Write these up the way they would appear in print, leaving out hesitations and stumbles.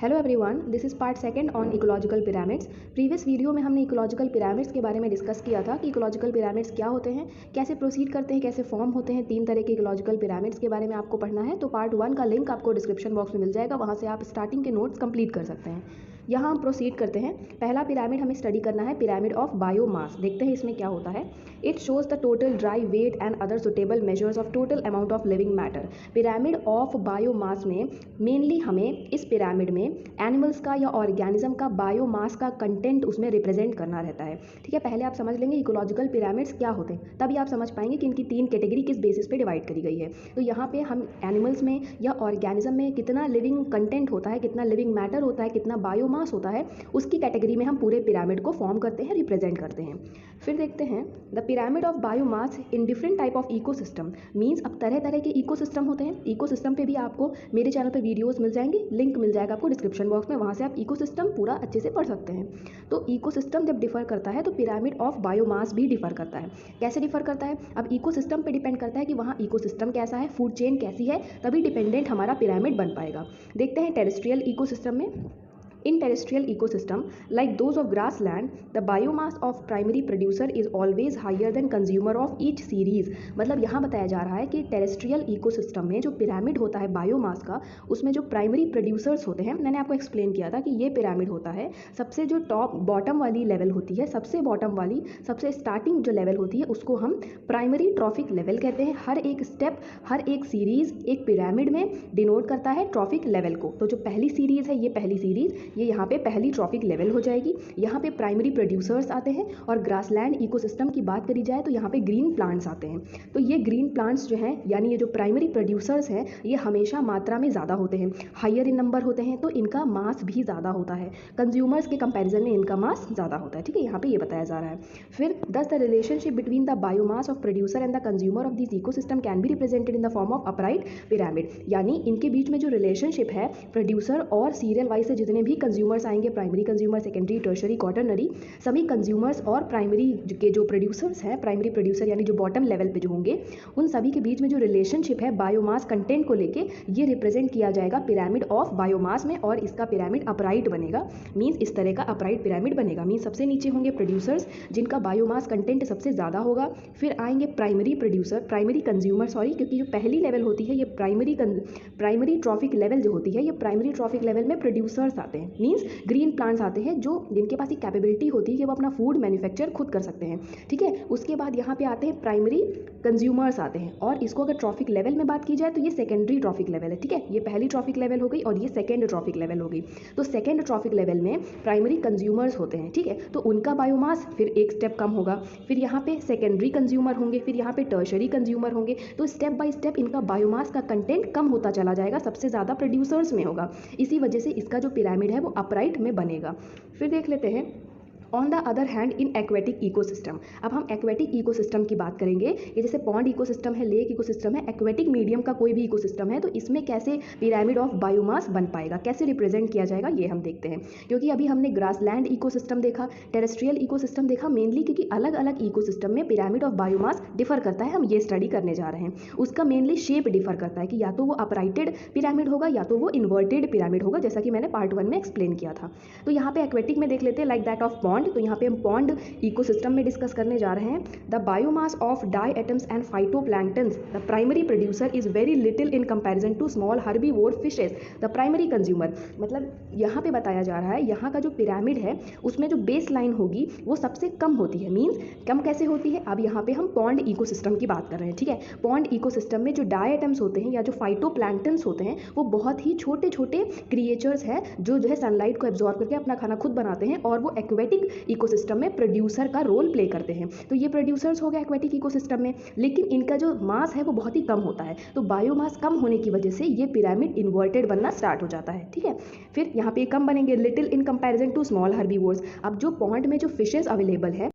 Hello everyone, this is part second on ecological pyramids. Previous video में हमने ecological pyramids के बारे में डिस्कस किया था कि इकोलॉजिकल पिरामिड्स क्या होते हैं, कैसे प्रोसीड करते हैं, कैसे फॉर्म होते हैं। 3 तरह के इकोलॉजिकल पिरामिड्स के बारे में आपको पढ़ना है। तो पार्ट 1 का लिंक आपको डिस्क्रिप्शन बॉक्स में मिल जाएगा, वहाँ से आप स्टार्टिंग के नोट्स कंप्लीट कर सकते हैं। यहाँ हम प्रोसीड करते हैं। पहला पिरामिड हमें स्टडी करना है, पिरामिड ऑफ बायोमास। देखते हैं इसमें क्या होता है। It shows the total dry weight and other suitable measures of total amount of living matter. Pyramid of biomass में मेनली हमें इस पिरामिड में एनिमल्स का या ऑर्गेनिज्म का बायोमास का कंटेंट उसमें रिप्रेजेंट करना रहता है। ठीक है, पहले आप समझ लेंगे इकोलॉजिकल पिरामिड्स क्या होते हैं, तभी आप समझ पाएंगे कि इनकी 3 कैटेगरी किस बेसिस पे डिवाइड करी गई है। तो यहाँ पे हम एनिमल्स में या ऑर्गेनिज्म में कितना लिविंग कंटेंट होता है, कितना लिविंग मैटर होता है, कितना बायोमास होता है, उसकी कैटेगरी में हम पूरे पिरामिड को फॉर्म करते हैं, रिप्रेजेंट करते हैं। फिर देखते हैं the pyramid of biomass in different type of ecosystem. Means अब तरह तरह के इकोसिस्टम होते हैं। इकोसिस्टम पे भी आपको मेरे चैनल पे वीडियोस मिल जाएंगे, लिंक मिल जाएगा आपको डिस्क्रिप्शन बॉक्स में, वहाँ से आप इकोसिस्टम पूरा अच्छे से पढ़ सकते हैं। तो इकोसिस्टम जब डिफर करता है तो पिरामिड ऑफ बायोमास भी डिफर करता है। कैसे डिफर करता है? अब इकोसिस्टम पे डिपेंड करता है कि वहाँ इकोसिस्टम कैसा है, फूड चेन कैसी है, तभी डिपेंडेंट हमारा पिरामिड बन पाएगा। देखते हैं टेरेस्ट्रियल इकोसिस्टम में। In terrestrial ecosystem, like those of grassland, the biomass of primary producer is always higher than consumer of each series। मतलब यहाँ बताया जा रहा है कि टेरेस्ट्रियल इकोसिस्टम में जो पिरामिड होता है बायोमास का, उसमें जो प्राइमरी प्रोड्यूसर्स होते हैं, मैंने आपको एक्सप्लेन किया था कि ये पिरामिड होता है, सबसे जो टॉप बॉटम वाली लेवल होती है, सबसे बॉटम वाली सबसे स्टार्टिंग जो लेवल होती है उसको हम प्राइमरी ट्रॉफिक लेवल कहते हैं। हर एक स्टेप, हर एक सीरीज एक पिरामिड में डिनोट करता है ट्रॉफिक लेवल को। तो जो पहली सीरीज है, ये पहली सीरीज, ये यहाँ पे पहली ट्रॉफिक लेवल हो जाएगी। यहाँ पे प्राइमरी प्रोड्यूसर्स आते हैं। और ग्रासलैंड इकोसिस्टम की बात करी जाए तो यहाँ पे ग्रीन प्लांट्स आते हैं। तो ये ग्रीन प्लांट्स जो हैं, यानी ये जो प्राइमरी प्रोड्यूसर्स हैं, ये हमेशा मात्रा में ज़्यादा होते हैं, हायर इन नंबर होते हैं, तो इनका मास भी ज़्यादा होता है। कंज्यूमर्स के कंपेरिजन में इनका मास ज़्यादा होता है। ठीक है, यहाँ पे ये बताया जा रहा है। फिर दस the relationship between the biomass of producer and the consumer of this ecosystem can be represented in the form of upright pyramid. यानी इनके बीच में जो रिलेशनशिप है, प्रोड्यूसर और सीरियल वाइज से जितने भी कंज्यूमर्स आएंगे, primary consumer, secondary, tertiary, quaternary, सभी कंज्यूमर्स और प्राइमरी के जो प्रोड्यूसर्स हैं, प्राइमरी प्रोड्यूसर यानी जो बॉटम लेवल पे जो होंगे, उन सभी के बीच में जो रिलेशनशिप है बायोमास कंटेंट को लेके, ये रिप्रेजेंट किया जाएगा पिरामिड ऑफ बायोमास में। और इसका पिरामिड अपराइट बनेगा। मीन्स इस तरह का अपराइट पिरामिड बनेगा। मीन्स सबसे नीचे होंगे प्रोड्यूसर्स जिनका बायोमास कंटेंट सबसे ज़्यादा होगा। फिर आएंगे primary producer, primary consumer, sorry, क्योंकि जो पहली लेवल होती है ये प्राइमरी ट्रॉफिक लेवल जो होती है, ये प्राइमरी ट्रॉफिक लेवल में प्रोड्यूसर्स आते हैं। मीन्स ग्रीन प्लांट्स आते हैं जो जिनके पास एक कैपेबिलिटी होती है कि वो अपना फूड मैन्युफैक्चर खुद कर सकते हैं। ठीक है, उसके बाद यहाँ पे आते हैं प्राइमरी कंज्यूमर्स आते हैं। और इसको अगर ट्रॉफिक लेवल में बात की जाए तो ये सेकेंडरी ट्रॉफिक लेवल है। ठीक है, ये पहली ट्रॉफिक लेवल हो गई और ये सेकेंड ट्रॉफिक लेवल हो गई। तो सेकेंड ट्रॉफिक लेवल में प्राइमरी कंज्यूमर्स होते हैं। ठीक है, तो उनका बायोमास फिर एक स्टेप कम होगा। फिर यहाँ पे सेकेंडरी कंज्यूमर होंगे, फिर यहाँ पे टर्शरी कंज्यूमर होंगे। तो स्टेप बाय स्टेप इनका बायोमास का कंटेंट कम होता चला जाएगा, सबसे ज़्यादा प्रोड्यूसर्स में होगा। इसी वजह से इसका जो पिरामिड है वो अपराइट में बनेगा। फिर देख लेते हैं on the other hand in aquatic ecosystem. अब हम एक्वेटिक इकोसिस्टम की बात करेंगे। ये जैसे पॉन्ड इकोसिस्टम है, लेक इकोसिस्टम है, एक्वेटिक मीडियम का कोई भी इकोसिस्टम है, तो इसमें कैसे पिरामिड ऑफ बायोमास बन पाएगा, कैसे रिप्रेजेंट किया जाएगा, ये हम देखते हैं। क्योंकि अभी हमने ग्रासलैंड इकोसिस्टम देखा, टेरेस्ट्रियल इकोसिस्टम देखा, मेनली क्योंकि अलग अलग इकोसिस्टम में पिरामिड ऑफ बायोमास डिफर करता है। हम ये स्टडी करने जा रहे हैं। उसका मेनली शेप डिफर करता है कि या तो वो अपराइटेड पिरामिड होगा या तो वो इन्वर्टेड पिरामिड होगा, जैसा कि मैंने पार्ट 1 में एक्सप्लेन किया था। तो यहाँ पे एक्वेटिक में देख लेते हैं, लाइक दैट ऑफ पॉन्ड। तो यहाँ पे हम पॉन्ड इकोसिस्टम में डिस्कस करने जा रहे हैं। The biomass of diatoms and phytoplanktons, the primary producer is very little in comparison to small herbivore fishes the primary consumer. मतलब यहाँ पे बताया जा रहा है, यहाँ का जो पिरामिड है उसमें जो बेस लाइन होगी वो सबसे कम होती है। मीन्स कम कैसे होती है? अब यहाँ पे हम पॉन्ड इकोसिस्टम की बात कर रहे हैं। ठीक है, पॉन्ड इकोसिस्टम में जो डाई एटम्स होते हैं या जो फाइटोप्लैंक्टन्स होते हैं, वो बहुत ही छोटे छोटे क्रिएचर्स हैं जो है सनलाइट को एब्जॉर्ब करके अपना खाना खुद बनाते हैं, और वो एक्वेटिक इकोसिस्टम में प्रोड्यूसर का रोल प्ले करते हैं। तो ये प्रोड्यूसर्स हो गए एक्वेटिक इकोसिस्टम में, लेकिन इनका जो मास है वो बहुत ही कम होता है। तो बायोमास कम होने की वजह से ये पिरामिड इन्वर्टेड बनना स्टार्ट हो जाता है। ठीक है, फिर यहाँ पे कम बनेंगे, little in comparison to small herbivores. अब जो पॉन्ड में जो फिशेस अवेलेबल है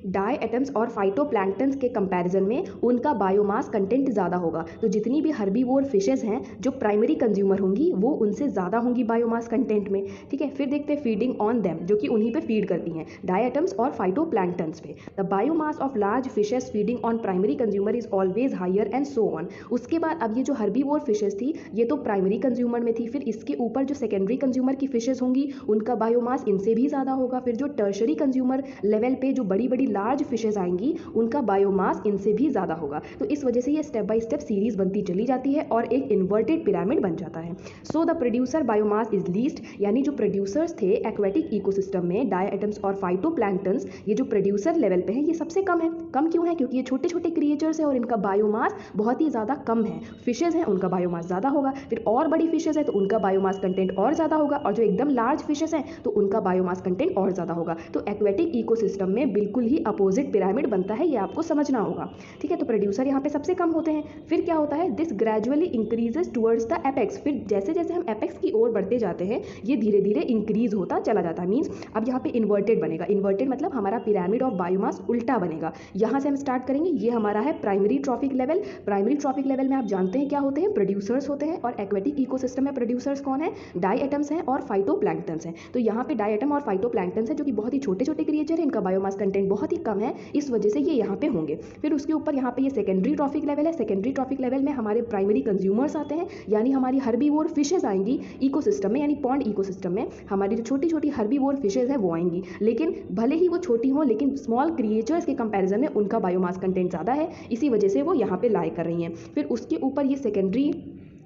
डाई एटम्स और फाइटोप्लैंक्टन्स के कंपैरिजन में उनका बायोमास कंटेंट ज़्यादा होगा। तो जितनी भी हर्बीवोर फिशेज हैं जो प्राइमरी कंज्यूमर होंगी वो उनसे ज़्यादा होंगी बायोमास कंटेंट में। ठीक है, फिर देखते हैं फीडिंग ऑन देम, जो कि उन्हीं पे फीड करती हैं, डाई एटम्स और फाइटोप्लैंक्टन्स पे। The biomass of large fishes feeding on primary consumer is always higher and so on. उसके बाद अब ये जो हर्बीवोर फिशेज थी ये तो प्राइमरी कंज्यूमर में थी, फिर इसके ऊपर जो सेकेंडरी कंज्यूमर की फिशेज होंगी उनका बायोमास इनसे भी ज़्यादा होगा, फिर जो टर्शरी कंज्यूमर लेवल पे जो बड़ी बड़ी लार्ज फिशेज आएंगी उनका बायोमास इनसे भी ज़्यादा होगा। तो इस वजह से ये स्टेप बाय स्टेप सीरीज बनती चली जाती है और एक इन्वर्टेड पिरामिड बन जाता है। So the producer biomass is least, यानी जो प्रोड्यूसर्स थे एक्वेटिक इकोसिस्टम में डाई एटम्स और फाइटोप्लैंक्टन्स, ये जो प्रोड्यूसर लेवल पे है ये सबसे कम है। कम क्यों है? क्योंकि ये छोटे छोटे क्रिएचर्स हैं और इनका बायोमास बहुत ही ज़्यादा कम है। फिशेज हैं उनका बायोमास ज़्यादा होगा, फिर और बड़ी फिशेज है तो उनका बायोमास कंटेंट और ज़्यादा होगा, और जो एकदम लार्ज फिशेज हैं तो उनका बायोमास कंटेंट और ज़्यादा होगा। तो एक्वेटिक इकोसिस्टम में बिल्कुल ही अपोजिट पिरामिड बनता है, ये आपको समझना होगा। ठीक है, तो प्रोड्यूसर यहाँ पे सबसे कम होते हैं। फिर क्या होता है? This gradually increases towards the apex. फिर जैसे जैसे हम एपेक्स की ओर बढ़ते जाते हैं ये धीरे धीरे इंक्रीज होता चला जाता है। मीन्स अब यहाँ पे इन्वर्टेड बनेगा। इन्वर्टेड मतलब हमारा पिरामिड ऑफ बायोमास उल्टा बनेगा। यहाँ से हम स्टार्ट करेंगे, ये हमारा है primary trophic level. Primary trophic level में आप जानते हैं क्या होते हैं? प्रोड्यूसर्स होते हैं। और एक्वेटिक इकोसिस्टम में प्रोड्यूसर्स कौन है? डाई एटम्स हैं और फाइटोप्लैंक्टन्स हैं। तो यहाँ पे डाई एटम और फाइटोप्लैंक्टन्स हैं जो कि बहुत ही छोटे छोटे क्रिएचर हैं, इनका बायोमास कंटेंट बहुत ही कम है, इस वजह से ये यहाँ पे होंगे। फिर उसके ऊपर यहाँ पे ये सेकेंडरी ट्रॉफिक लेवल है। सेकेंडरी ट्रॉफिक लेवल में हमारे प्राइमरी कंज्यूमर्स आते हैं, यानी हमारी हर्बीवोर फिशेज आएंगी इकोसिस्टम में, यानी पॉन्ड इकोसिस्टम में हमारी जो छोटी छोटी हर्बीवोर फिशेज है वो आएंगी। लेकिन भले ही वो छोटी हों लेकिन स्मॉल क्रिएचर्स के कंपैरिजन में उनका बायोमास कंटेंट ज़्यादा है, इसी वजह से वो यहाँ पे लाई कर रही हैं। फिर उसके ऊपर ये सेकेंडरी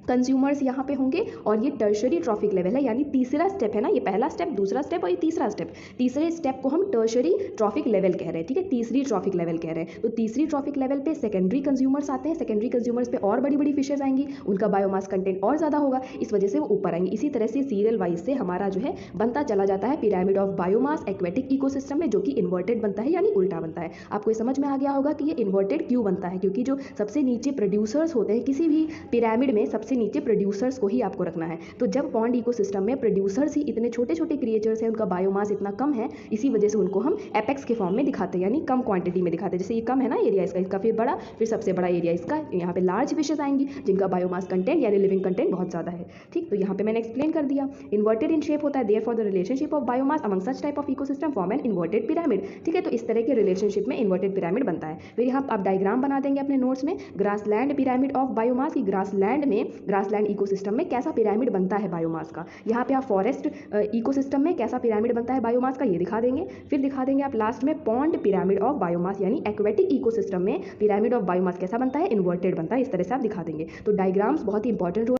कंज्यूमर्स यहाँ पे होंगे और ये टर्शरी ट्रॉफिक लेवल है, यानी तीसरा स्टेप है ना, ये पहला स्टेप, दूसरा स्टेप और ये तीसरा स्टेप। तीसरे स्टेप को हम टर्शरी ट्रॉफिक लेवल कह रहे हैं। ठीक है, तीसरी ट्रॉफिक लेवल कह रहे हैं। तो तीसरी ट्रॉफिक लेवल पे सेकेंडरी कंज्यूमर्स आते हैं। सेकेंडरी कंज्यूमर्स पे और बड़ी बड़ी फिशेज आएंगी, उनका बायोमास कंटेंट और ज़्यादा होगा, इस वजह से वो ऊपर आएंगे। इसी तरह से सीरियल वाइज से हमारा जो है बनता चला जाता है pyramid of biomass aquatic ecosystem में, जो कि इन्वर्टेड बनता है यानी उल्टा बनता है। आपको ये समझ में आ गया होगा कि ये इन्वर्टेड क्यों बनता है, क्योंकि जो सबसे नीचे प्रोड्यूसर्स होते हैं किसी भी पिरामिड में, सबसे नीचे प्रोड्यूसर्स को ही आपको रखना है। तो जब पॉन्ड इकोसिस्टम में प्रोड्यूसर्स ही इतने छोटे छोटे क्रिएचर्स हैं, उनका बायोमास इतना कम है, इसी वजह से उनको हम एपेक्स के फॉर्म में दिखाते हैं, यानी कम क्वांटिटी में दिखाते हैं। जैसे ये कम है ना एरिया इसका, इसका फिर बड़ा, फिर सबसे बड़ा एरिया इसका, यहाँ पे लार्ज फिशेज आएंगी जिनका बायोमास कंटेंट यानी लिविंग कंटेंट बहुत ज़्यादा है। ठीक, तो यहाँ पे मैंने एक्सप्लेन कर दिया। इन्वर्टेड इन शेप होता है, therefore the relationship of biomass among such type of ecosystem form an inverted pyramid. ठीक है, तो इस तरह के रिलेशनशिप में इन्वर्टेड पिरामिड बनता है। फिर यहाँ आप डायग्राम बना देंगे अपने नोट्स में, ग्रासलैंड पिरामिड ऑफ बायोमास, की ग्रासलैंड में, ग्रासलैंड इकोसिस्टम में कैसा पिरामिड बनता है बायोमास का। यहाँ पे आप फॉरेस्ट इकोसिस्टम में कैसा पिरामिड बनता है बायोमास का ये दिखा देंगे। फिर दिखा देंगे आप लास्ट में पॉन्ड पिरामिड ऑफ बायोमास, यानी एक्वेटिक इकोसिस्टम में पिरामिड ऑफ बायोमास कैसा बनता है? इन्वर्टेड बनता है। इस तरह से आप दिखा देंगे। तो डायग्राम्स बहुत ही इंपॉर्टेंट